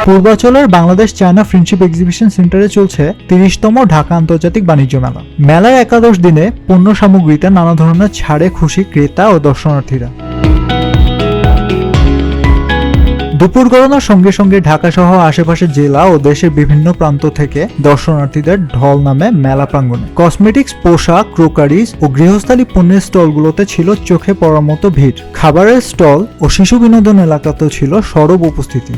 পূর্বাঞ্চলের Bangladesh China friendship exhibition সেন্টারে চলছে ৩০তম ঢাকা আন্তর্জাতিক বাণিজ্য মেলা। মেলার একাদশ দিনে পণ্য সামগ্রীতে নানা ধরনের ছাড়ে খুশি ক্রেতা ও দর্শনার্থীরা। দুপুর গড়ানোর সঙ্গে সঙ্গে ঢাকা সহ আশেপাশের জেলা ও দেশের বিভিন্ন প্রান্ত থেকে দর্শনার্থীদের ঢল নামে মেলা প্রাঙ্গণে। কসমেটিক্স, পোশাক, ক্রোকারিজ ও গৃহস্থালী পণ্যের স্টলগুলোতে ছিল চোখে পড়ার মতো ভিড়। খাবারের স্টল ও শিশু বিনোদন এলাকাতেও ছিল সরব উপস্থিতি।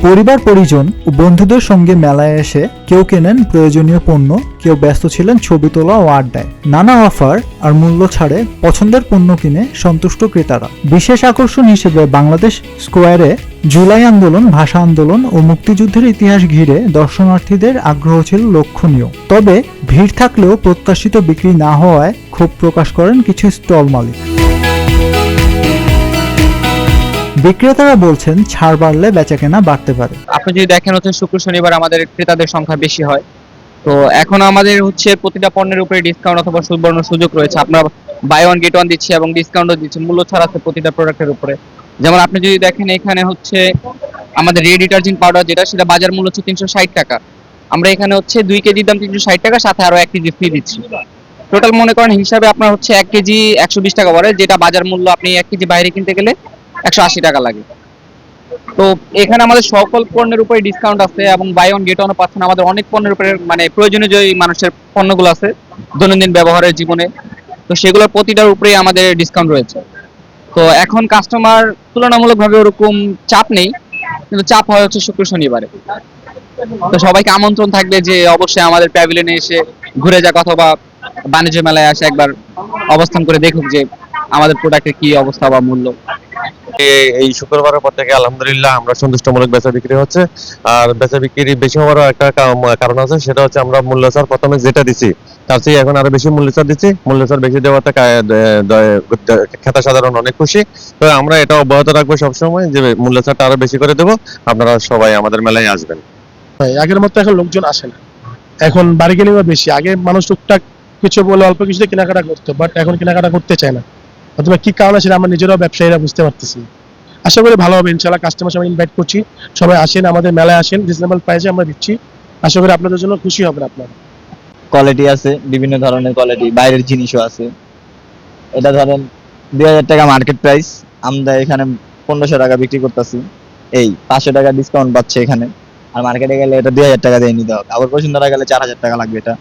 পরিবার পরিজন ও বন্ধুদের সঙ্গে মেলায় এসে কেউ কেনেন প্রয়োজনীয় পণ্য, কেউ ব্যস্ত ছিলেন ছবি তোলা ও আড্ডায়। নানা অফার আর মূল্য ছাড়ে পছন্দের পণ্য কিনে সন্তুষ্ট ক্রেতারা। বিশেষ আকর্ষণ হিসেবে বাংলাদেশ স্কোয়ারে জুলাই আন্দোলন, ভাষা আন্দোলন ও মুক্তিযুদ্ধের ইতিহাস ঘিরে দর্শনার্থীদের আগ্রহ ছিল লক্ষণীয়। তবে ভিড় থাকলেও প্রত্যাশিত বিক্রি না হওয়ায় ক্ষোভ প্রকাশ করেন কিছু স্টল মালিক। বিক্রেতারা বলছেন ছাড় বাড়লে বেচাকেনা বাড়তে পারে। আপনি যদি দেখেন শুক্র শনিবার আমাদের ক্রেতাদের সংখ্যা বেশি হয়, তো এখন আমাদের প্রতিটা পণ্যের উপরে ডিসকাউন্ট অথবা সুবর্ণ সুযোগ রয়েছে। আপনারা বাই ওয়ান গেট ওয়ান দিচ্ছি এবং ডিসকাউন্টও দিচ্ছি, মূল্য ছাড় আছে প্রতিটা প্রোডাক্টের উপরে। যেমন আপনি যদি দেখেন এখানে আমাদের রেড ডিটারজেন্ট পাউডার যেটা, সেটা বাজার মূল্য হচ্ছে 360 টাকা। আমরা এখানে 2 কেজির দাম 360 টাকা, সাথে আরো 1 কেজি ফ্রি দিচ্ছি। টোটাল মনে করেন হিসাবে আপনার 1 কেজি 120 টাকা পড়ে, যেটা বাজার মূল্য আপনি 1 কেজি বাইরে কিনতে গেলে 180 টাকা লাগে। তো এখানে আমাদের সকল পণ্যের উপরে ডিসকাউন্ট আছে এবং বাই ওয়ান গেট ওয়ানও পাচ্ছেন। আমাদের অনেক পণ্যের উপরে প্রয়োজনীয় যে মানুষের পণ্যগুলো আছে দৈনন্দিন ব্যবহারের জীবনে, তো সেগুলোর প্রতিটার উপরেই আমাদের ডিসকাউন্ট রয়েছে। তো এখন কাস্টমার তুলনামূলকভাবে ওরকম চাপ নেই, কিন্তু চাপ হয় শুক্র শনিবারে। তো সবাইকে আমন্ত্রণ থাকবে যে অবশ্যই আমাদের প্যাভিলিয়নে এসে ঘুরে যাক অথবা বাণিজ্য মেলায় আসে একবার অবস্থান করে দেখুক যে আমাদের প্রোডাক্টের কি অবস্থা বা মূল্য। এই শুক্রবারের পর থেকে আলহামদুলিল্লাহ আমরা সন্তুষ্টমূলক বেচা বিক্রি হচ্ছে। আর বেচা বিক্রি বেশি হওয়ার একটা কারণ আছে, সেটা হচ্ছে আমরা মূল্য ছাড় প্রথমে যেটা দিছি তার চেয়ে এখন আরো বেশি মূল্য ছাড় দিচ্ছি। মূল্য ছাড় বেশি দেওয়াতে ক্রেতা সাধারণ অনেক খুশি। তো আমরা এটা অব্যাহত রাখবো সবসময়, যে মূল্য ছাড়টা আরো বেশি করে দেবো। আপনারা সবাই আমাদের মেলায় আসবেন। আগের মতো এখন লোকজন আসে না, এখন বার্গেনিং বেশি। আগে মানুষ টুকটাক কিছু বলে অল্প কিছুতে কেনাকাটা করতো, বাট এখন কেনাকাটা করতে চায় না। অথবা কি কারণ আছে আমরা নিজেরাও ব্যবসায়ীরা বুঝতে পারতেছি। আশা করি ভালো হবে ইনশাআল্লাহ। কাস্টমার সবাই ইনভাইট করছি, সবাই আসেন আমাদের মেলায় আসেন, রিজনেবল প্রাইসে আমরা দিচ্ছি। আশা করি আপনাদের জন্য খুশি হবেন আপনারা। কোয়ালিটি আছে, বিভিন্ন ধরনের কোয়ালিটি, বাইরের জিনিসও আছে। এটা ধরেন 2000 টাকা মার্কেট প্রাইস, আমরা এখানে 1500 টাকা বিক্রি করতেছি। এই 500 টাকা ডিসকাউন্ট পাচ্ছে এখানে। আর মার্কেটে গেলে এটা 2000 টাকা দিয়ে নিতে হবে, আবার বসুন্ধরা গেলে 4000 টাকা লাগবে। এটা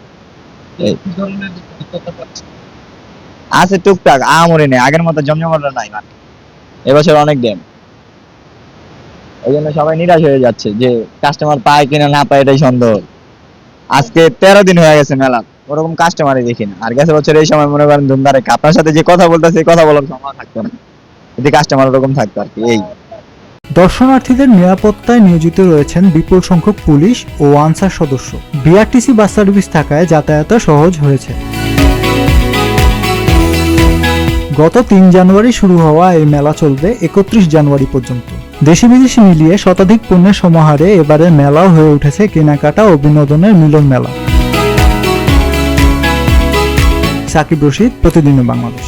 আছে টুকটাক, আমরে নেই, আগের মতো জমজমাটা নাই মার্কেট। এবছর অনেক ড্যাম, এই জন্য সবাই নিরাশ হয়ে যাচ্ছে যে কাস্টমার পায় কিনা না পায় এটাই সন্দেহ। আজকে 13 দিন হয়ে গেছে মেলা, ওরকম কাস্টমারই দেখি না। আর গেছে বছর এই সময় মনে করেন ধুমধারে আপনার সাথে যে কথা বলতেছে, এই কথা বলার সময় থাকতো না, যদি কাস্টমার ওরকম থাকতো আর কি। এই দর্শনার্থীদের নিরাপত্তায় নিয়োজিত রয়েছেন বিপুল সংখ্যক পুলিশ ও আনসার সদস্য। বিআরটিসি বাস সার্ভিস থাকায় যাতায়াত সহজ হয়েছে। গত 3 জানুয়ারি শুরু হওয়া এই মেলা চলবে 31 জানুয়ারি পর্যন্ত। দেশি বিদেশি মিলিয়ে শতাধিক পণ্যের সমাহারে এবারে মেলাও হয়ে উঠেছে কেনাকাটা ও বিনোদনের মিলন মেলা। সাকিব রশিদ, প্রতিদিন বাংলাদেশ।